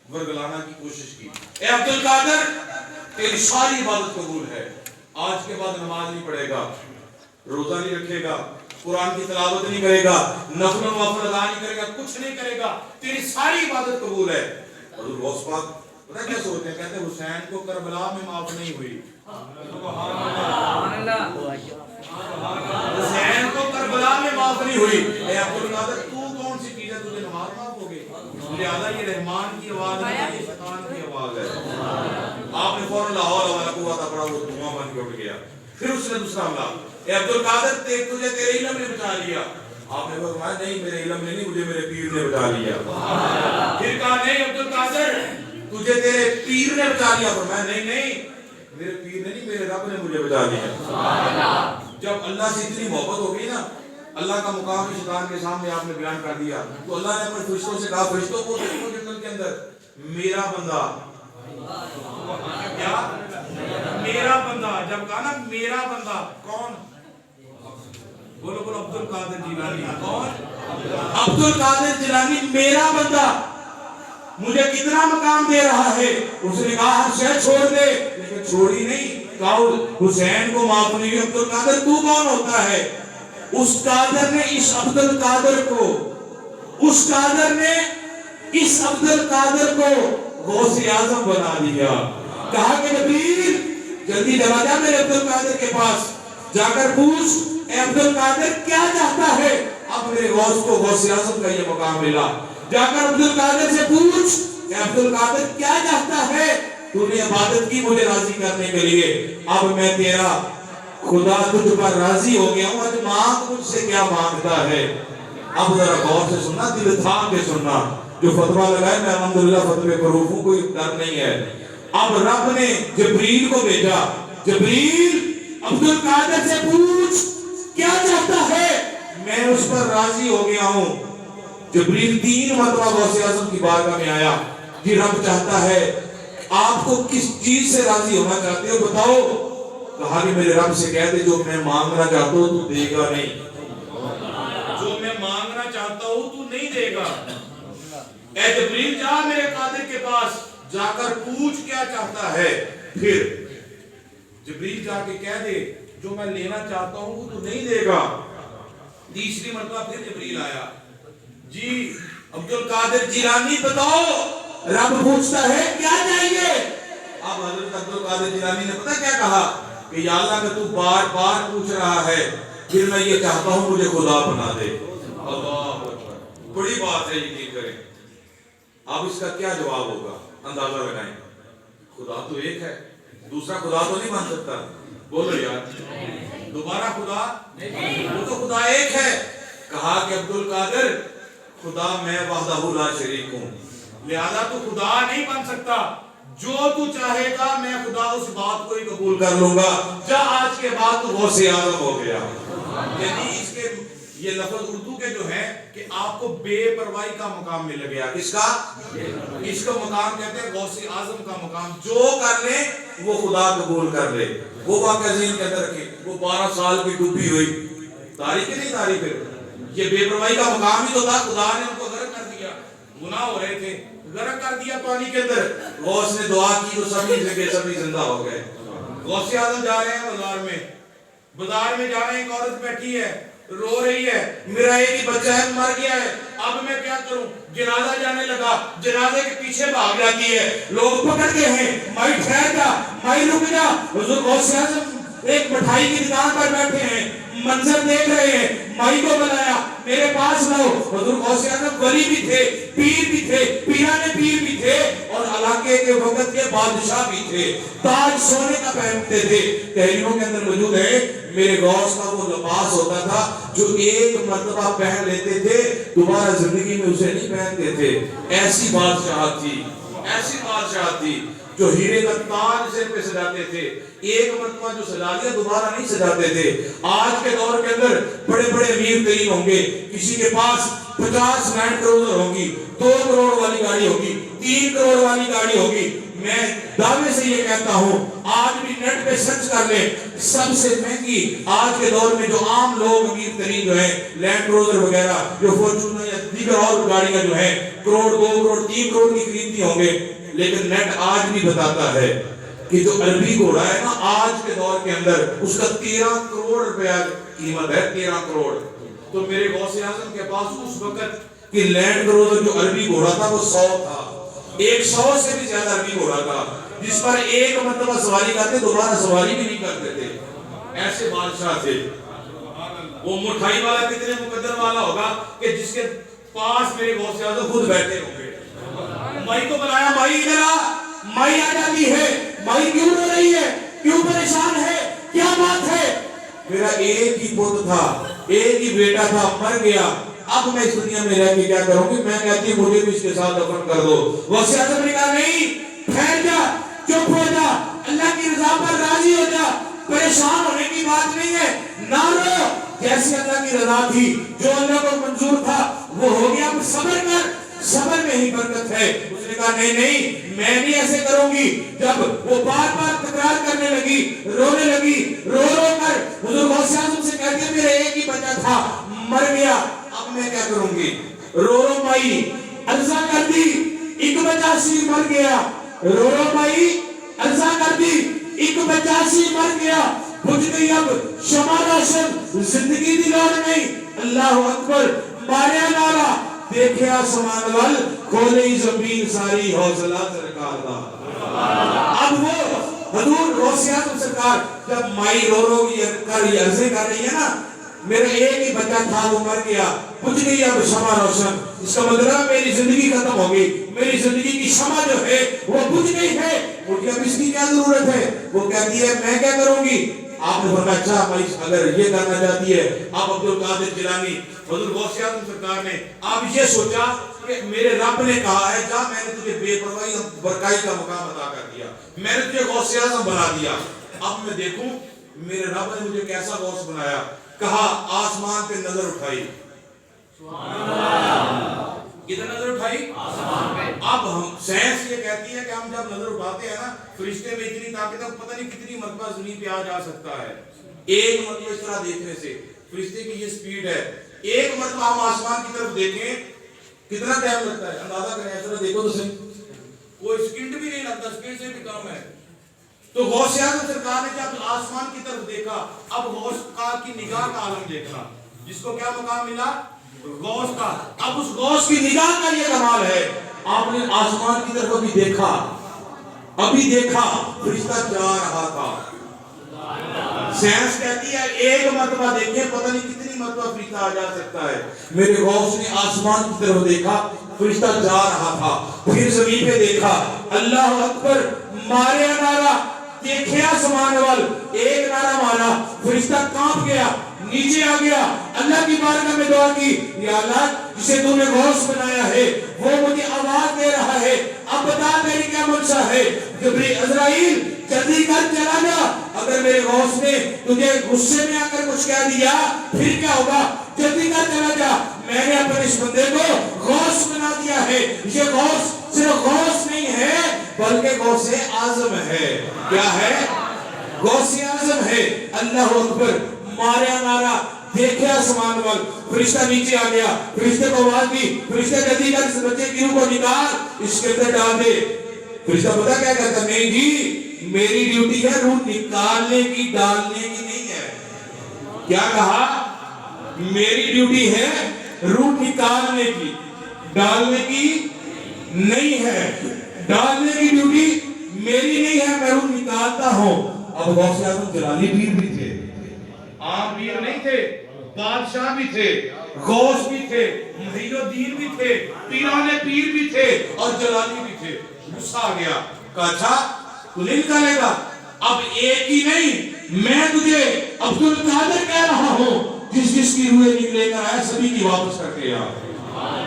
ورگلانا کی کوشش کی. اے عبد القادر تیری ساری عبادت قبول ہے, آج کے بعد نماز نہیں پڑھے گا, روزہ نہیں رکھے گا, قرآن کی تلاوت نہیں کرے گا, نفل و نوافل ادا نہیں کرے گا, کچھ نہیں کرے گا, تیری ساری عبادت قبول ہے. حضور غوث پاک پتہ کیا سوچتے ہیں, کہتے ہیں حسین کو کربلا میں معاف نہیں ہوئی. حسین کو کربلا میں معاف نہیں ہوئی. اے عبد القادر تو کون سی چیز ہے تجھے نماز معاف ہو گئی؟ لہذا یہ رحمان کی آواز ہے, یہ شیطان کی آواز ہے. آپ نے فوراً لا حول ولا قوت پڑھا, وہ دھواں بن کے اٹھ گیا. پھر اس نے دوسرا حملہ, اے عبد القادر تجھے تیرے علم نے بچا لیا. آپ نے فرمایا نہیں میرے علم نے نہیں, مجھے میرے پیر نے بچا لیا. پھر کہا نہیں عبد القادر تجھے تیرے پیر نے بچا لیا. فرمایا نہیں میرے پیر نے نہیں, میرے رب نے مجھے بچا لیا. جب اللہ سے اتنی محبت ہو گئی نا, اللہ کا مقام شیطان کے سامنے آپ نے بیان کر دیا, تو اللہ نے اپنے فرشتوں سے کہا فرشتوں کو دیکھو جنت کے اندر میرا بندہ. کیا میرا بندہ؟ جب کہا نا میرا بندہ, کون؟ بولو بولو, عبد القادر جیلانی. کون؟ عبد القادر جیلانی میرا بندہ مجھے کتنا مقام دے رہا ہے. اس نے کہا ہر شے چھوڑ دے, لیکن چھوڑی نہیں. کہا حسین کو معاف نہیں ہوئی. عبد القادر تو کون ہوتا ہے؟ اس قادر نے اس عبد القادر کو, اس قادر نے اس عبد القادر کو غوث اعظم بنا دیا. کہا کہ جبریل جلدی چلا جا میرے عبد القادر کے پاس, جا کر پوچھ اے عبد القادر کیا چاہتا ہے. اب میرے غوث کو غوث اعظم کا یہ مقام ملا. جا کر عبد القادر سے پوچھ اے عبد القادر کیا چاہتا ہے, تو نے عبادت کی مجھے راضی کرنے کے لیے, اب میں تیرا خدا تجھ پر راضی ہو گیا ہوں, اب مانگ مجھ سے کیا مانگتا ہے. اب ذرا غور سے سننا, دل تھام کے سننا. جو فتویٰ لگائے میں الحمدللہ فتوے پر روح ہوں, کوئی ڈر نہیں ہے. اب رب نے جبریل کو بھیجا, جبریل عبد القادر سے پوچھ کیا چاہتا ہے, میں اس پر راضی ہو گیا ہوں. جبریل 3 مرتبہ غوث اعظم کی بارگاہ میں آیا. جی رب چاہتا ہے, آپ کو کس چیز سے راضی ہونا چاہتے ہو بتاؤ. کہا کہ میرے رب سے کہہ دے جو میں مانگنا چاہتا ہوں تو دے گا نہیں, جو میں مانگنا چاہتا ہوں تو نہیں دے گا. اے جبریل جا میرے قادر کے پاس, جا کر پوچھ کیا چاہتا ہے. پھر جبریل جا کے کہہ دے جو میں لینا چاہتا ہوں وہ تو نہیں دے گا. تیسری مرتبہ پھر جبریل آیا, جی عبد القادر جیلانی بتاؤ, رب پوچھتا ہے کیا چاہیے. اب حضرت عبد القادر جیلانی نے پتہ کیا کہا کہ یا اللہ کہ تو بار بار پوچھ رہا ہے, پھر میں یہ چاہتا ہوں مجھے خدا بنا دے. اللہ اکبر, بڑی بات ہے, یقین کریں. اب اس کا کیا جواب ہوگا اندازہ لگائیں. خدا تو ایک ہے, دوسرا خدا تو نہیں بن سکتا. بولو یار, دوبارہ خدا, وہ تو خدا ایک ہے. کہا کہ عبد القادر خدا میں وحدہ لا شریک ہوں, لہذا تو خدا نہیں بن سکتا. جو تو چاہے گا میں خدا اس بات کو ہی قبول کر لوں گا. جا آج کے بعد تو غوث اعظم ہو گیا. یعنی اس کے یہ لفظ اردو کے جو ہے کہ آپ کو بے پرواہی کا مقام مل گیا. کس کا؟ اس کا مقام کہتے ہیں غوث اعظم کا مقام. جو کر لے وہ خدا قبول کر لے. وہ واقعہ ذہن کے اندر رکھے, وہ 12 سال کی ڈوبی ہوئی, تاریخ نہیں تاریخ, یہ بے پرواہی کا مقام ہی تو تھا. خدا نے ان کو غرق کر دیا, گناہ ہو رہے تھے, غرق کر دیا پانی کے اندر. غوث نے دعا کی تو سبھی زندہ ہو گئے. غوث اعظم جا رہے ہیں بازار میں جا رہے ہیں, ایک عورت بیٹھی ہے, رو رہی ہے, میرا ایک ہی بچہ ہے مر گیا ہے, اب میں کیا کروں. جنازہ جانے لگا, جنازے کے پیچھے بھاگ جاتی ہے, لوگ پکڑتے ہیں, مائی ٹھہر جا, مائی رک جا. حضور غوث اعظم ایک مٹھائی کی دکان پر بیٹھے ہیں, منظر دیکھ رہے ہیں, مائی کو بلایا میرے پاس لاؤ. حضور غوث اعظم ولی بھی تھے, پیر بھی تھے, پیرانے پیر بھی تھے, اور علاقے کے وقت کے بادشاہ بھی تھے. تاج سونے کا پہنتے تھے. تحریروں کے اندر موجود ہے میرے غوث کا وہ لباس ہوتا تھا جو ایک مرتبہ پہن لیتے تھے, دوبارہ زندگی میں اسے نہیں پہنتے تھے. ایسی بادشاہت تھی, ایسی بادشاہت تھی جو ہیرے کا تاج سر پہ سجاتے تھے. ایک مرتبہ جو سجا لیا دوبارہ نہیں سجاتے تھے. آج کے دور کے اندر بڑے بڑے امیر ترین ہوں گے, کسی کے پاس 50 لینڈ کروزر ہوگی, 2 کروڑ والی گاڑی ہوگی, 3 کروڑ والی گاڑی ہوگی. میں دعوے سے یہ کہتا ہوں آج بھی نیٹ پہ سرچ کر لیں, سب سے مہنگی آج کے دور میں جو عام لوگ امیر ترین جو ہیں, لینڈ کروزر وغیرہ, جو فارچونر یا دیگر اور گاڑیاں جو ہیں, करोड़ 2 करोड़ 3 करोड़ की खरीदती होंगे, लेकिन नेट आज भी बताता है कि जो अरबी घोड़ा है ना आज के दौर के अंदर उसका 13 करोड़ रुपया कीमत है, 13 करोड़। तो मेरे गौसे आजम के पास उस वक्त की लैंड क्रूजर जो अरबी घोड़ा था वो 100 था, 100 से भी ज्यादा अरबी घोड़ा था, जिस पर एक मरतबा सवारी करते दोबारा सवारी भी नहीं करते थे, ऐसे बादशाह थे। वो मिठाई वाला कितने मुकद्दर वाला होगा कि जिसके पास मेरे गौसे आजम खुद बैठे होंगे। माई को बुलाया, माई इधर आ, माई आ जाती है, माई क्यों रो रही है, क्यों परेशान है, क्या बात है? मेरा एक ही पुत्र था, एक ही बेटा था, मर गया, अब मैं इस दुनिया में रह के क्या करूंगी? मैं कहती हूँ मुझे भी इसके साथ दफन कर दो। गौसे आजम ने कहा नहीं, ठहर जा, चुप हो जा, अल्लाह की रजा पर राजी हो जा, परेशान होने की बात नहीं है, ना रो, जैसी अल्लाह की रजा थी, जो अल्लाह को मंजूर था वो हो गया, अब सब्र कर, सब्र में ही बरकत है। उसने कहा नहीं नहीं मैं नहीं ऐसे करूंगी। जब वो बार बार तकरार करने लगी, रोने लगी, रो रो कर हुजूर गौसे आजम से कहती है मेरा एक ही बच्चा था, मर गया, अब मैं क्या करूंगी? रो रो माई, अर्जा कर दी, एक बच्चा सी मर गया, रो रो माई, अर्जा कर दी, एक बच्चा सी मर गया, बुझ गई अब शमा रोशन, जिंदगी दी लोड़ नहीं। अल्लाह अकबर, मारे नारा, देखे आसमान वाल, खोले जमीन सारी, हौसला सरकार दा। अब वो हुजूर गौसे आजम सरकार जब माई रो रो की अर्ज़ें कर रही है ना, मेरा एक ही बच्चा था वो मर गया, बुझ गई अब शमा रोशन, इसका मतलब मेरी जिंदगी खत्म हो गई, मेरी जिंदगी की शमा जो है वो बुझ गई है, मुझे अब इसकी क्या जरूरत है? वो कहती है मैं क्या करूंगी? आपने फरमाया अच्छा भाई अगर ये करना चाहती है, आप अब्दुल कादिर जिलानी हुजूर गौसे आजम सरकार ने आप ये सोचा कि मेरे रब ने कहा है जा, मैंने तुझे बेपरवाही और बरकाई का मकाम अता कर दिया, मैंने तुझे गौसे आजम बना दिया, अब मैं देखूं मेरे रब ने मुझे कैसा गौस बनाया। कहा आसमान पे नजर उठाई, किधर नजर उठाई? आसमान पे। अब हम साइंस ये कहती है कि हम जब नजर उठाते हैं ना, फरिश्ते में इतनी ताकत है, पता नहीं कितनी मरतबा ज़मीन पे आ जा सकता है, एक मरतबा इस तरह देखने से फरिश्ते की ये स्पीड है, एक मरतबा हम आसमान की तरफ देखें कितना टाइम लगता है, अंदाजा करें, ऐसा देखो तो सही, कोई सेकंड भी नहीं लगता, सेकंड से भी कम है। तो गौसे आजम सरकार ने जब आसमान की तरफ देखा, अब गौस का की निगाह का आलम देखना, जिसको क्या मकाम मिला? गौस का। अब उस गौस की निगाह का ये कमाल है, आपने आसमान की तरफ अभी देखा, फरिश्ता जा रहा था। साइंस कहती है एक मरतबा देखे, पता नहीं कितनी मरतबा फरिश्ता आ जा सकता है। मेरे गौस ने आसमान की तरफ देखा, फरिश्ता जा रहा था, फिर जमीन पे देखा, अल्लाह अकबर, मारे नारा, देखे आसमान वाल, एक नारा मारा, फरिश्ता कांप गया, नीचे आ गया, अल्लाह की बारगाह में दुआ की, या अल्लाह जिसे तूने गौस बनाया है वो मुझे आवाज दे रहा है, अब बता मेरी क्या मंशा है? जिब्रील अज़राइल जल्दी कर चला जा, अगर मेरे गौस ने तुझे गुस्से में आकर कुछ कह दिया फिर क्या होगा? जल्दी कर चला जा, मैंने अपने इस बंदे को गौस बना दिया है। ये गौस सिर्फ गौस नहीं है बल्कि गौसे आजम है। क्या है? गौसे आजम है। अल्लाह अकबर, मारा नारा, देखे आसमान वाल, फरिश्ता नीचे आ गया, फरिश्ते को आवाज दी, फरिश्ता जल्दी कर इस बच्चे की रूह को निकाल, इसके अंदर डाल दे। फरिश्ता पता क्या कहता? नहीं जी, मेरी ड्यूटी है रूह निकालने की, डालने की नहीं है। क्या कहा? मेरी ड्यूटी है रूह निकालने की, डालने की नहीं है। डालने की ड्यूटी मेरी नहीं है, मैं रूह निकालता हूं। अब गौसे आजम जलाली पीर भी थे, आम पीर नहीं थे, बादशाह भी थे, गौस भी थे, मुहीउद्दीन भी थे, पीराने पीर भी थे और जलाली भी थे। गुस्सा आ गया, कहा अच्छा तू नहीं निकालेगा? अब एक ही नहीं, मैं तुझे अब्दुल कादिर कह रहा हूं, जिस जिसकी रूहें निकलेकर आया सभी की वापस करके आ।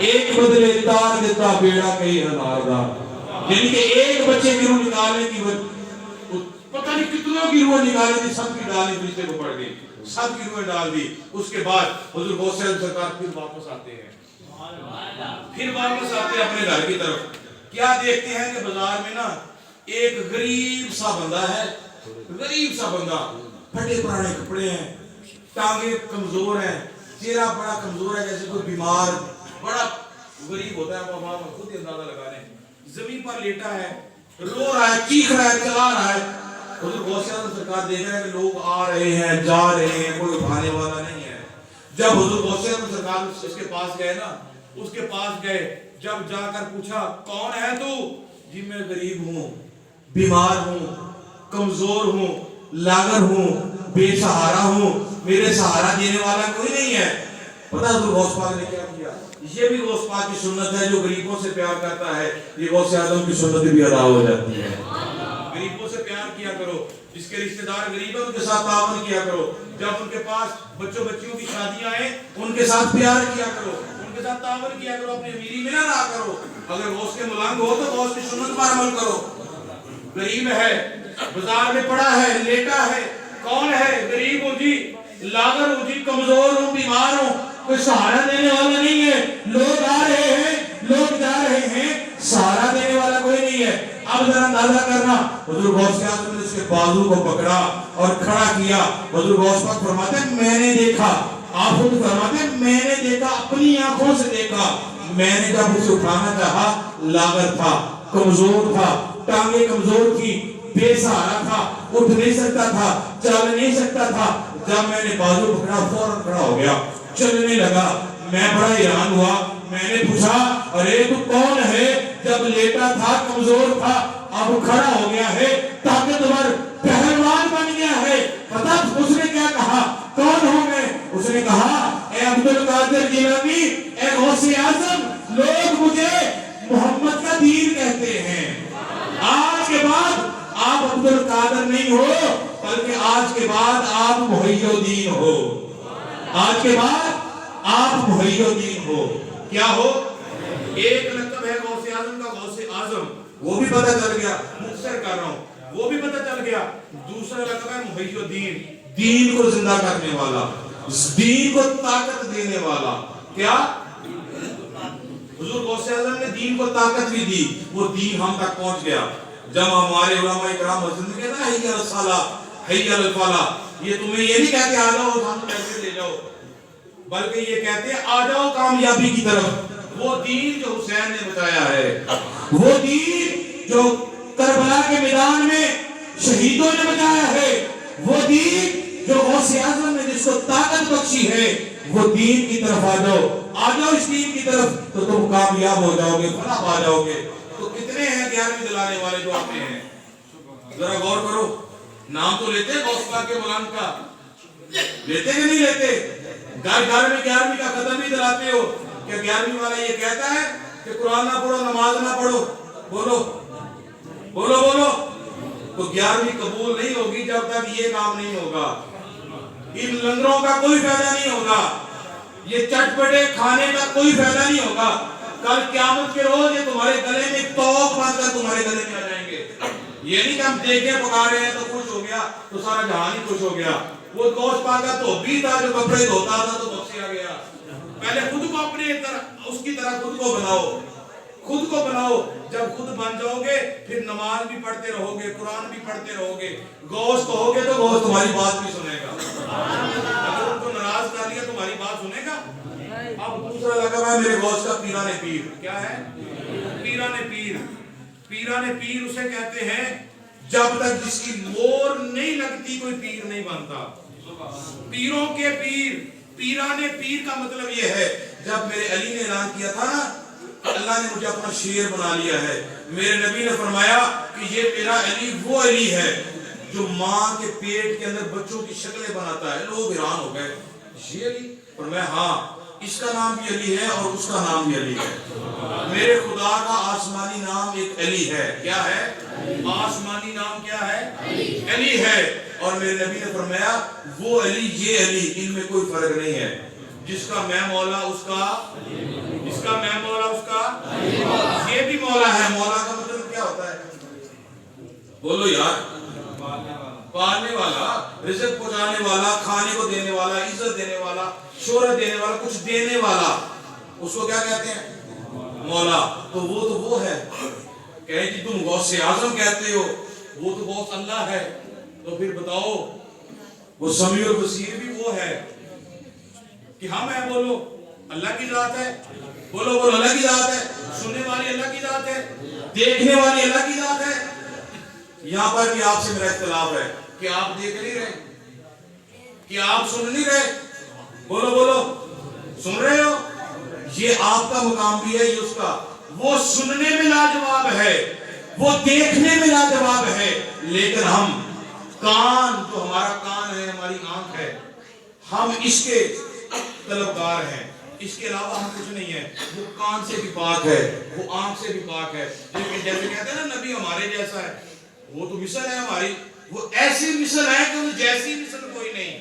एक बदले तार देता बेड़ा कई हजार दा, यानी कि एक बच्चे की रूह निकालने की पता नहीं कितनों की रूह निकाली थी, सबकी डाली फरिश्ते को पड़ गई, सबकी रूहें डाल दी। उसके बाद हुजूर गौसे आजम सरकार फिर वापस आते हैं, अपने घर की तरफ। क्या देखते हैं कि बाजार में ना एक गरीब सा बंदा है, गरीब सा बंदा, फटे पुराने कपड़े हैं, टांगे कमजोर हैं, चेहरा बड़ा कमजोर है, जैसे कोई बीमार, बड़ा गरीब होता है वो आप खुद ही अंदाजा लगा लें, जमीन पर लेटा है, रो रहा है, चीख रहा है, चला रहा है। हुजूर गौसे आज़म सरकार देख रहे हैं कि लोग आ रहे हैं, जा रहे हैं, कोई उठाने वाला नहीं है। जब हुजूर गौसे आज़म सरकार उसके पास गए ना, उसके पास गए, जब जाकर पूछा कौन है तू? जी मैं गरीब हूँ, बीमार हूँ, कमजोर हूँ, लागर हूँ, बेसहारा हूँ, मेरे सहारा देने वाला कोई नहीं है। पता है हुजूर गौस पाक ने क्या किया? ये भी गौस पाक की सुन्नत है, जो गरीबों से प्यार करता है ये गौसे आज़म की सुन्नत भी अदा हो जाती है। गरीबों से प्यार किया करो, जिसके रिश्तेदार गरीब है उनके साथ तावन किया करो, जब उनके पास बच्चों बच्चियों की शादियां आए उनके साथ प्यार किया करो, उनके साथ तावन किया करो, अपनी अमीरी में ना रहा करो। अगर गौस के मुलांग हो तो गौस की सुन्नत पर अमल करो। गरीब है, बाजार में पड़ा है, लेटा है, कौन है? गरीब हूँ जी, लागर हूँ जी, कमजोर हूँ, बीमार हूँ, कोई सहारा देने वाला नहीं है, लोग आ रहे हैं, लोग जा रहे हैं, सहारा देने वाला कोई नहीं है। अब जरा अंदाजा करना, हुजूर गौसे आज़म ने उसके बाजू को पकड़ा और खड़ा किया। हुजूर गौस पाक फरमाते हैं मैंने देखा, आप खुद फरमाते हैं मैंने देखा, अपनी आंखों से देखा। मैंने जब उसे उठाना चाहा लागर था, कमजोर था, टांगे कमजोर थी, बेसहारा था, उठ नहीं सकता था, चल नहीं सकता था। जब मैंने बाजू पकड़ा फौरन खड़ा हो गया, चलने लगा। मैं बड़ा हैरान हुआ, मैंने पूछा अरे तू कौन है? जब लेटा था, कमजोर था, अब खड़ा हो गया है, ताकतवर पहलवान बन गया है। पता उसने क्या कहा? कौन हूं मैं? उसने कहा ए अब्दुल कादिर जिलानी, ए गौसे आज़म, लोग मुझे मोहम्मद का दीन कहते हैं। आज के बाद आप अब्दुल कादिर नहीं हो, बल्कि आज के बाद आप मुहय्यिद्दीन हो। आज के बाद आप मुहय्यिद्दीन हो। क्या हो? एक लक़ब है गौसे आज़म का, गौसे आज़म, वो भी पता चल गया, मुख्तसर कर रहा हूं, वो भी पता चल गया। दूसरा लक़ब है मुहय्यिद्दीन, दीन को जिंदा करने वाला, दीन को ताकत देने वाला। क्या? हुजूर गौसे आज़म ने दीन को ताकत भी दी, वो दीन हम तक पहुंच गया। जब हमारे उलमा इकराम मस्जिद में कहते हैं हैया अल सलाह, हैया अल फलाह, ये तुम्हें ये नहीं कहते आ जाओ हम पैसे ले जाओ, बल्कि ये कहते हैं आ जाओ कामयाबी की तरफ। वो दीन जो हुसैन ने बताया है, वो दीन जो करबला के मैदान में शहीदों ने बताया है, वो दीन जो गौसे आज़म ने जिसको ताकत बख्शी है, वो दीन की तरफ आ जाओ इस दीन की तरफ, तो तुम कामयाब हो जाओगे, फलाह पा जाओगे। तो कितने हैं 11वीं दिलाने वाले जो आते हैं? जरा गौर करो, नाम तो लेते हैं गौस पाक के मुलांग का, लेते कि नहीं लेते? घर में 11वीं का खत्म भी दिलाते हो। क्या 11वीं वाला ये कहता है कि कुरान ना पढ़ो, नमाज ना पढ़ो? बोलो बोलो बोलो। तो 11वीं कबूल नहीं होगी जब तक ये काम नहीं होगा। इन लंगरों का कोई फायदा नहीं होगा, ये चटपटे खाने का कोई फायदा नहीं होगा। कल क़यामत के रोज ये तुम्हारे गले में तोक बांधकर तुम्हारे गले में आ जाएंगे। ये नहीं कि हम देखे पका रहे हैं तो खुश हो गया, तो सारा जहान ही खुश हो गया। वो गौस पाक का धोबी था जो कपड़े धोता था तो बख्शिया गया। पहले खुद को अपने तरह उसकी तरह खुद को बनाओ, खुद को बनाओ। जब खुद बन जाओगे फिर नमाज भी पढ़ते रहोगे, कुरान भी पढ़ते रहोगे। गौस कहोगे तो गौस तुम्हारी बात भी सुनेगा। अगर उनको नाराज कर लिया तुम्हारी बात सुनेगा? अब दूसरा लगा है मेरे गौस का पीराने पीर। क्या है? पीराने पीर। पीराने पीर उसे कहते हैं जब तक जिसकी मोर नहीं लगती कोई पीर नहीं बनता। पीरों के पीर, पीराने पीर का मतलब यह है, जब मेरे अली ने ऐलान किया था ना, अल्लाह ने मुझे अपना शेर बना लिया है। मेरे नबी ने फरमाया कि ये मेरा अली वो अली है जो माँ के पेट के अंदर बच्चों की शक्लें बनाता है। लोग हैरान हो गए, ये अली? फरमाया हाँ, इसका नाम भी अली है और उसका नाम भी अली है। मेरे खुदा का आसमानी नाम एक अली है। क्या है? आसमानी नाम क्या है? अली है। और मेरे नबी ने फरमाया वो अली ये अली, इनमें कोई फर्क नहीं है। जिसका मैं मौला उसका, जिसका मैं मौला उसका ये भी मौला है। मौला का मतलब क्या होता है? बोलो यार। पालने वाला, रिज़्क़ पहुंचाने वाला, खाने को देने वाला, इज्जत देने वाला, शोहरत देने वाला, कुछ देने वाला, उसको क्या कहते हैं? मौला। तो वो है। कहे कि तुम गौसे आज़म कहते हो, वो तो गौस अल्लाह है। तो फिर बताओ वो समी और बसीर भी वो है कि हम है? बोलो अल्लाह की जात है। बोलो बोलो अल्लाह की ذات है, सुनने वाली अल्लाह की ذات है, देखने वाली अल्लाह की ذات है। यहां पर भी आपसे मेरा इख्तिलाफ है कि आप देख नहीं रहे, कि आप सुन नहीं रहे। बोलो बोलो सुन रहे हो? ये आपका मुकाम भी है, ये उसका। वो सुनने में लाजवाब है, वो देखने में लाजवाब है, लेकिन हम कान, जो हमारा कान है, हमारी आंख है, हम इसके तलबगार हैं। इसके अलावा हम कुछ नहीं है। वो कान से भी पाक है, वो आंख से भी पाक है। लेकिन जैसे कहते हैं ना नबी हमारे जैसा है, वो तो मिसल है हमारी, वो ऐसी मिसल है कि उन जैसी मिसल कोई नहीं।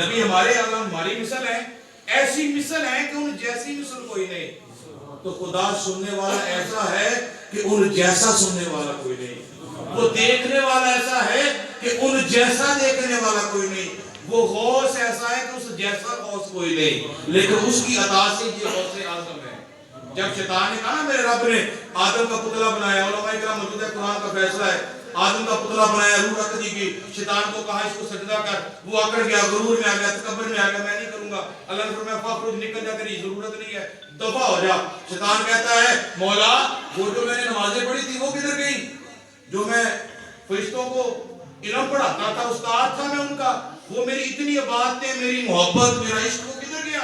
नबी हमारे अल्लाह हमारी मिसल है, ऐसी मिसल है कि उन जैसी मिसल कोई नहीं। तो खुदा सुनने वाला ऐसा है कि उन जैसा सुनने वाला कोई नहीं। वो देखने वाला ऐसा है कि उन जैसा देखने वाला कोई नहीं। वो गौस ऐसा है कि उस जैसा गौस कोई नहीं, लेकिन उसकी अता से ये गौस आज़म है। जब शैतान ने कहा ना मेरे रब ने आदम का पुतला बनाया, उलमा इकराम मौजूद है, कुरान का फैसला है, आदम का पुतला बनाया, रूह रख दी गई, शैतान को कहा इसको सजदा कर, वो आकड़ गया, गुरूर में आ गया, तकब्बुर में आ गया, मैं नहीं करूंगा। अल्लाह ने फरमाया फखरुज, निकल जा, तेरी जरूरत नहीं है, दफा हो जा। शैतान कहता है मौला वो जो मैंने नमाजें पढ़ी थी वो किधर गई, जो मैं फरिश्तों को इल्म पढ़ाता था, उस्ताद था मैं उनका, वो मेरी इतनी इबादतें, मेरी मोहब्बत, मेरा इश्क वो किधर गया?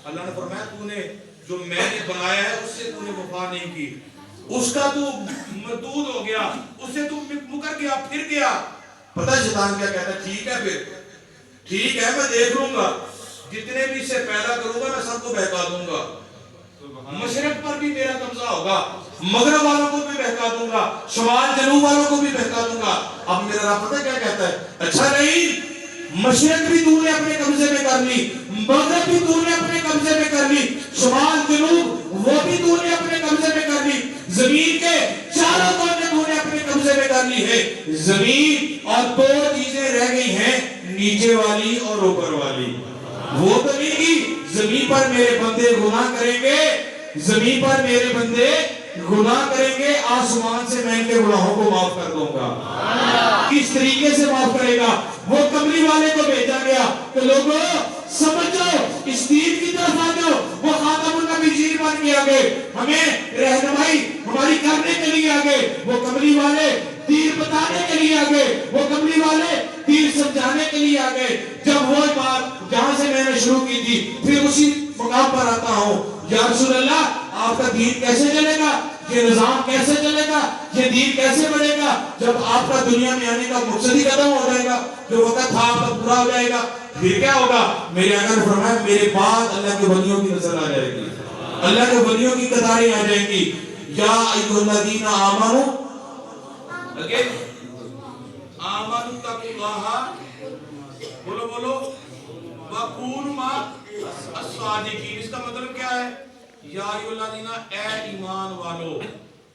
अल्लाह ने फरमाया तूने जो मैंने बनाया है उससे तूने वफा नहीं की, उसका तू मरदूद हो गया, उससे तू मुकर गया, फिर गया। पता है शैतान क्या कहता है? ठीक है, फिर ठीक है, मैं देख लूंगा, जितने भी इसे पैदा करूंगा मैं सबको बहका दूंगा। मशरक पर भी मेरा कब्जा होगा, मगरब वालों को भी बहका दूंगा, शुमाल जनूब वालों को भी बहका दूंगा। अब मेरा रब पता क्या कहता है? अच्छा नहीं, मशरक भी तूने अपने कब्जे में कर ली, मगरब भी तूने अपने कब्जे में कर ली, शुमाल जनूब वो भी तूने अपने कब्जे में कर ली, जमीन के चारों कोने तूने अपने कब्जे में कर ली है। जमीन और दो चीजें रह गई हैं, नीचे वाली और ऊपर वाली। वो तो नहीं की जमीन पर मेरे बंदे गुनाह करेंगे, जमीन पर मेरे बंदे गुनाह करेंगे, आसमान से मैं इनके गुनाहों को माफ कर दूंगा। किस तरीके से माफ करेगा? वो कमली वाले को भेजा गया कि लोगों समझो, इस दीन की तरफ आ जाओ। वो खातमुन नबीय्यीन बन के आ गए, हमें रहनुमाई हमारी करने के लिए आ गए। वो कमली वाले तीर बताने के लिए आ गए, वो कमली वाले तीर समझाने के लिए आ गए। जब वो बात जहां से मैंने शुरू की थी, फिर उसी मुकाम पर आता हूं, या रसूल अल्लाह आपका दीन कैसे चलेगा, ये निजाम कैसे चलेगा, ये दीन कैसे बढ़ेगा, जब आपका दुनिया में आने का मकसद ही खत्म हो जाएगा, जो वक्त था आपका पूरा हो जाएगा, फिर क्या होगा? मेरे आका ने फरमाया मेरे बाद अल्लाह के वलियों की नजर आ जाएगी, अल्लाह के वलियों की कतारें आ जाएंगी। या अय्युहल्लज़ीना आमनू, अगेन आमनू तकुल्लाह, बोलो बोलो, वकूनू मा अस्सादिकीन। इसका मतलब क्या है? या अय्युहल्लज़ीना, ऐ ईमान वालो,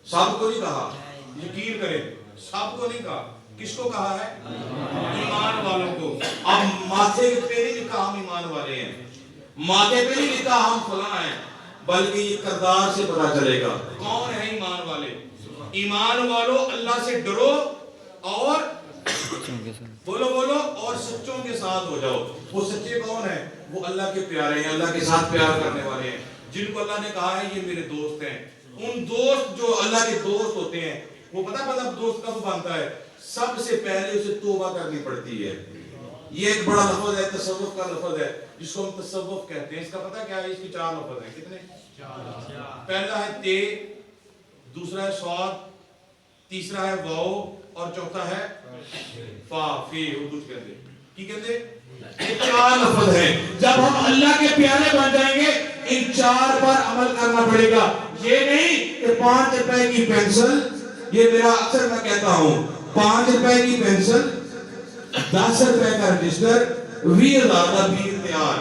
सबको नहीं कहा, यकीन करें, सबको नहीं कहा, किसको कहा है? ईमान वालों को। अब माथे पे नहीं लिखा हम ईमान वाले हैं, माथे पे नहीं लिखा हम फलां हैं, बल्कि ये किरदार से पता चलेगा कौन है ईमान वाले। ईमान वालों अल्लाह से डरो और बोलो बोलो और सच्चों के साथ हो जाओ। वो सच्चे कौन है? वो अल्लाह के प्यारे हैं, अल्लाह के साथ प्यार करने वाले हैं, जिनको अल्लाह ने कहा है ये मेरे दोस्त हैं। उन दोस्त जो अल्लाह के दोस्त होते हैं, वो पता दोस्त कब बनता है? सबसे पहले उसे तौबा करनी पड़ती है। ये एक बड़ा लफ्ज है, तसव्वुफ का लफ्ज है, जिसको हम तसव्वुफ कहते हैं। इसका पता क्या है? इसकी चार लफ्ज हैं। कितने? पहला है ते, दूसरा है स्वाद, तीसरा है वाओ और चौथा है फा, फे उर्दू कहते हैं। की कहते? ये चार लफ्ज हैं। जब हम अल्लाह के प्यारे बन जाएंगे, इन चार पर अमल करना पड़ेगा। ये नहीं कि 5 रुपए की पेंसिल, ये मेरा अक्सर मैं कहता हूँ, 5 रुपए की पेंसिल, 10 रुपए का रजिस्टर, 20,000 का बिल तैयार।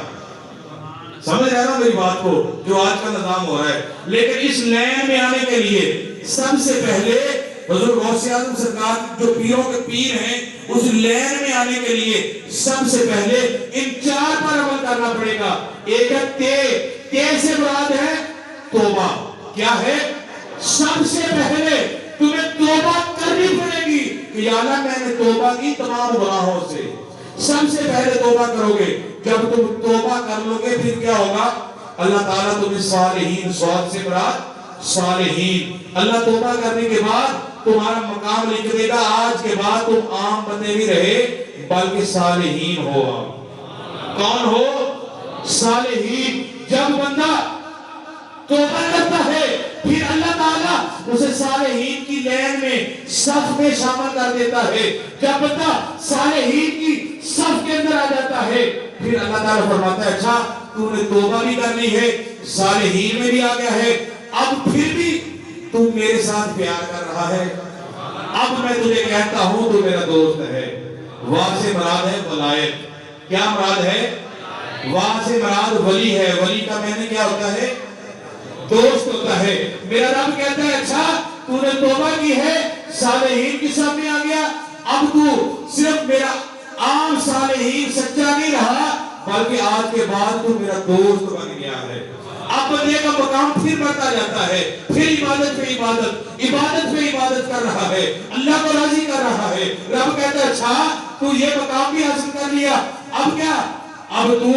समझ आ रहा मेरी बात को, जो आज का निजाम हो रहा है। लेकिन इस लैन में आने के लिए सबसे पहले हुजूर गौसे आज़म सरकार जो पीरों के पीर हैं, उस लैन में आने के लिए सबसे पहले इन चार पर अमल करना पड़ेगा। एक है ते से मुराद है तौबा। क्या है? सबसे पहले तुम्हें तौबा करनी पड़ेगी कि या अल्लाह मैंने तौबा की तमाम गुनाहों से। सबसे पहले तौबा करोगे। जब तुम तौबा कर लोगे, फिर क्या होगा? اللہ تعالیٰ تمہیں صالحین، سواد سے مراد صالحین، اللہ توبہ کرنے کے بعد تمہارا مقام لکھ دے گا، آج کے بعد تم عام بندے نہیں رہے بلکہ صالحین ہو۔ کون ہو؟ صالحین۔ جب بندہ توبہ کرتا ہے پھر اللہ تعالیٰ اسے صالحین کی لین میں، صف میں شامل کر دیتا ہے۔ جب بندہ صالحین کی صف کے اندر آ جاتا ہے پھر اللہ تعالیٰ فرماتا ہے اچھا تو نے توبہ بھی کرنی ہے، صالحین میں بھی آ گیا ہے، اب پھر بھی تو میرے ساتھ پیار کر رہا ہے، اب میں تجھے کہتا ہوں تو میرا دوست ہے۔ وہاں سے مراد ہے ولایت۔ کیا مراد ہے؟ وہاں سے مراد ولی ہے۔ ولی کا معنی کیا ہوتا ہے؟ دوست ہوتا ہے۔ میرا رب کہتا ہے اچھا تو نے توبہ کی ہے، صالحین کی صف میں آ گیا، اب تو صرف میرا عام صالحین سچا نہیں رہا بلکہ آج کے بعد تو میرا دوست بن گیا ہے۔ اب بندے کا مقام پھر بڑھتا جاتا ہے، پھر عبادت پہ عبادت، عبادت پہ عبادت کر رہا ہے، اللہ کو راضی کر رہا ہے۔ رب کہتا ہے اچھا تو یہ مقام بھی حاصل کر لیا، اب کیا؟ اب تو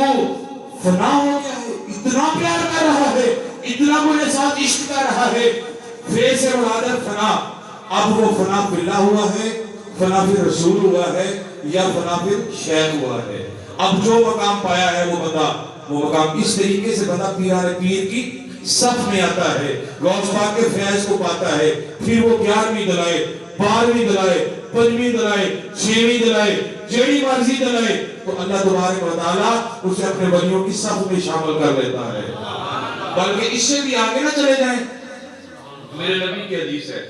فنا ہو گیا ہے، اتنا پیار کر رہا ہے، اتنا مجھے ساتھ عشق کر رہا ہے۔ فے سے مراد ہے فنا۔ اب وہ فنا فی اللہ ہوا ہے، فنا پھر رسول ہوا ہے، یا فنا پھر شیخ ہوا ہے۔ اب جو مقام پایا ہے وہ بندہ، وہ مقام اس طریقے سے بندہ پیران پیر کی صف میں آتا ہے، غوث پاک کے فیض کو پاتا ہے، پھر وہ 11ویں دلائے، 12ویں دلائے، 5ویں دلائے، 6ویں دلائے، جیڑی مرضی دلائے تو اللہ تبارک و تعالیٰ اسے اپنے ولیوں کی صف میں شامل کر لیتا ہے۔ بلکہ اس سے بھی آگے نہ چلے جائیں، میرے نبی کی حدیث ہے،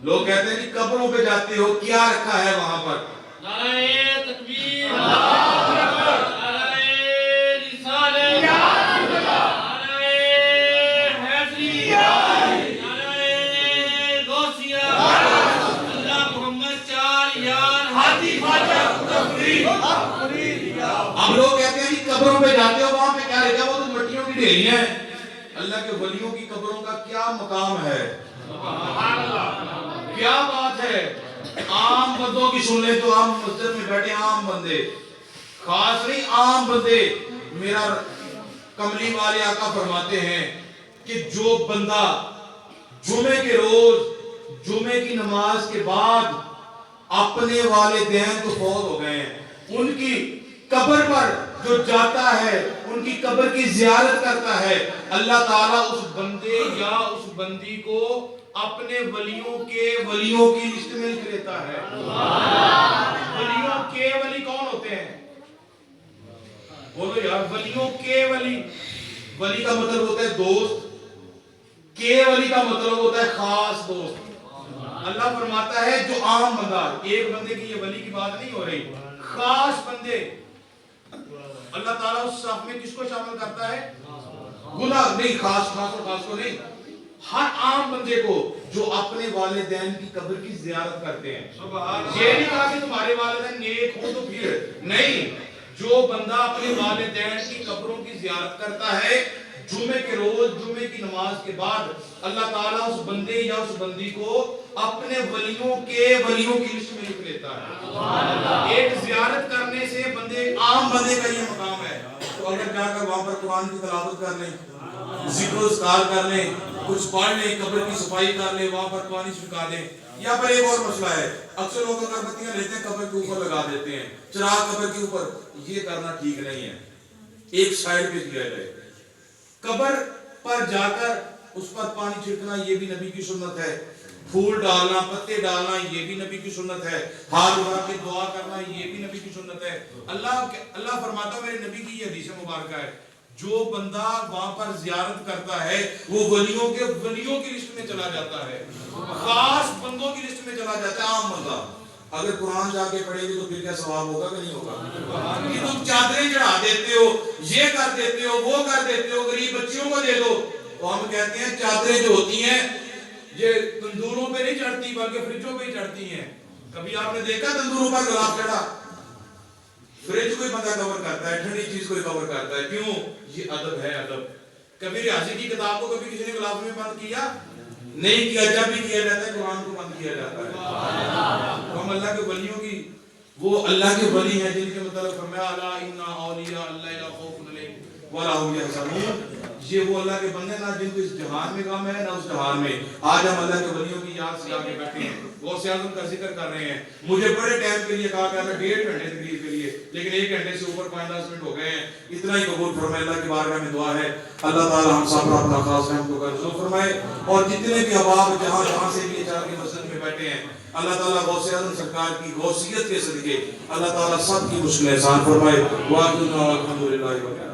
لوگ کہتے ہیں کہ قبروں پہ جاتے ہو کیا رکھا ہے وہاں پر؟ نعرہ تکبیر، نعرہ رسالت، نعرہ حیدری، نعرہ غوثیہ، اللہ محمد چار یار ہادی فاتح تکبیر۔ اب لوگ کہتے ہیں کہ قبروں پہ جاتے ہو وہاں پہ کیا رکھا؟ وہ تو مٹیوں کی ڈھیریاں ہیں۔ اللہ کے ولیوں کی قبروں کا کیا مقام ہے؟ کیا بات ہے! عام بندوں کی سن لیں تو عام مسجد میں بیٹھے عام بندے، خاص نہیں عام بندے، میرا کملی والے آقا فرماتے ہیں کہ جو بندہ جمعے کے روز جمعے کی نماز کے بعد اپنے والدین تو فوت ہو گئے ہیں، ان کی قبر پر جو جاتا ہے، ان کی قبر کی زیارت کرتا ہے، اللہ تعالیٰ اس بندے یا اس بندی کو اپنے ولیوں کی لسٹ میں لکھ لیتا ہے۔ ولیوں کے ولی کون ہوتے ہیں؟ بولو یار، ولیوں کے ولی، ولی کا مطلب ہوتا ہے دوست، کے ولی کا مطلب ہوتا ہے خاص دوست۔ اللہ فرماتا ہے جو عام بندہ، ایک بندے کی یہ ولی کی بات نہیں ہو رہی، خاص بندے، اللہ تعالیٰ اس صف میں کس کو شامل کرتا ہے؟ گناہ نہیں، خاص کو نہیں، ہر عام بندے کو جو اپنے والدین کی قبر کی زیارت کرتے ہیں۔ یہ نہیں کہا کہ تمہارے والدین نیک ہوں تو پھر نہیں، جو بندہ اپنے والدین کی قبروں کی زیارت کرتا ہے جمعے کے روز جمعے کی نماز کے بعد، اللہ تعالیٰ اس بندے یا اس بندی کو اپنے ولیوں کی لسٹ میں لکھ لیتا ہے۔ ایک زیارت کرنے سے بندے، عام بندے کا یہ مقام ہے۔ تو اگر جا کر وہاں پر قرآن کی تلاوت کر لیں، ذکر و اذکار کر لیں، کچھ پڑھ لیں، قبر کی صفائی کر لیں، وہاں پر پانی چھڑکا دیں۔ یہاں پر ایک اور مسئلہ ہے، اکثر لوگ اگربتیاں لیتے ہیں قبر کے اوپر لگا دیتے ہیں، چراغ قبر کے اوپر، یہ کرنا ٹھیک نہیں ہے، ایک سائڈ پہ کیا جائے۔ قبر پر جا کر اس پر پانی چھڑکنا یہ بھی نبی کی سنت ہے، پھول ڈالنا، پتے ڈالنا یہ بھی نبی کی سنت ہے، ہاتھ اٹھا کے دعا کرنا یہ بھی نبی کی سنت ہے۔ اللہ فرماتا ہے، میرے نبی کی یہ حدیث مبارکہ ہے، جو بندہ وہاں پر زیارت کرتا ہے وہ ولیوں کی لسٹ میں چلا جاتا ہے، خاص بندوں کی لسٹ میں چلا جاتا ہے۔ عام بندہ اگر قرآن جا کے پڑھے گی تو پھر کیا ثواب ہوگا کہ نہیں ہوگا؟ کہ تم چادریں چڑھا دیتے ہو، یہ کر دیتے ہو، وہ کر دیتے ہو، غریب بچیوں کو دے دو، تو ہم کہتے ہیں چادریں جو ہوتی ہیں یہ تندوروں پہ نہیں چڑھتی بلکہ فریجوں پہ ہی چڑھتی ہیں۔ کبھی آپ نے دیکھا تندوروں پر گلاب چڑھا؟ فریج کوئی بندہ کور کرتا ہے، ٹھنڈی چیز کوئی کور کرتا ہے، کیوں؟ یہ ادب ہے، ادب۔ کبھی ریاضی کی کتاب کو کبھی کسی نے گلاس میں بند کیا؟ نہیں کیا، جب بھی کیا جاتا ہے قرآن کو بند کیا جاتا ہے۔ ہم اللہ کے ولیوں کی، وہ اللہ کے ولی ہیں جن کے مطلب فرمایا الا ان اولیاء اللہ لا خوف علیہم ولا هم يحزنون، یہ وہ اللہ کے بندے نا جن کو اس جہان میں غم ہے نہ اس جہان میں. آج ہم اللہ کے ولیوں کی یاد سے آگے بیٹھے ہیں, غوث اعظم کا ذکر کر رہے ہیں. مجھے بڑے ٹائم کے لیے کہا گیا تھا 1.5 گھنٹے تقریر کے لیے, لیکن 1 گھنٹے سے اوپر 5-10 منٹ ہو گئے ہیں. اتنا ہی قبول فرمائے. اللہ کی بارگاہ میں دعا ہے اللہ تعالی ہم سب پر اپنا خاص رحمت و کرم فرمائے, اور جتنے بھی احباب جہاں سے بھی چار کے مسجد میں بیٹھے ہیں اللہ تعالیٰ غوث اعظم سرکار کی غوثیت کے صدقے اللہ تعالیٰ سب کی مشکلیں آسان فرمائے. واقعی الحمدللہ.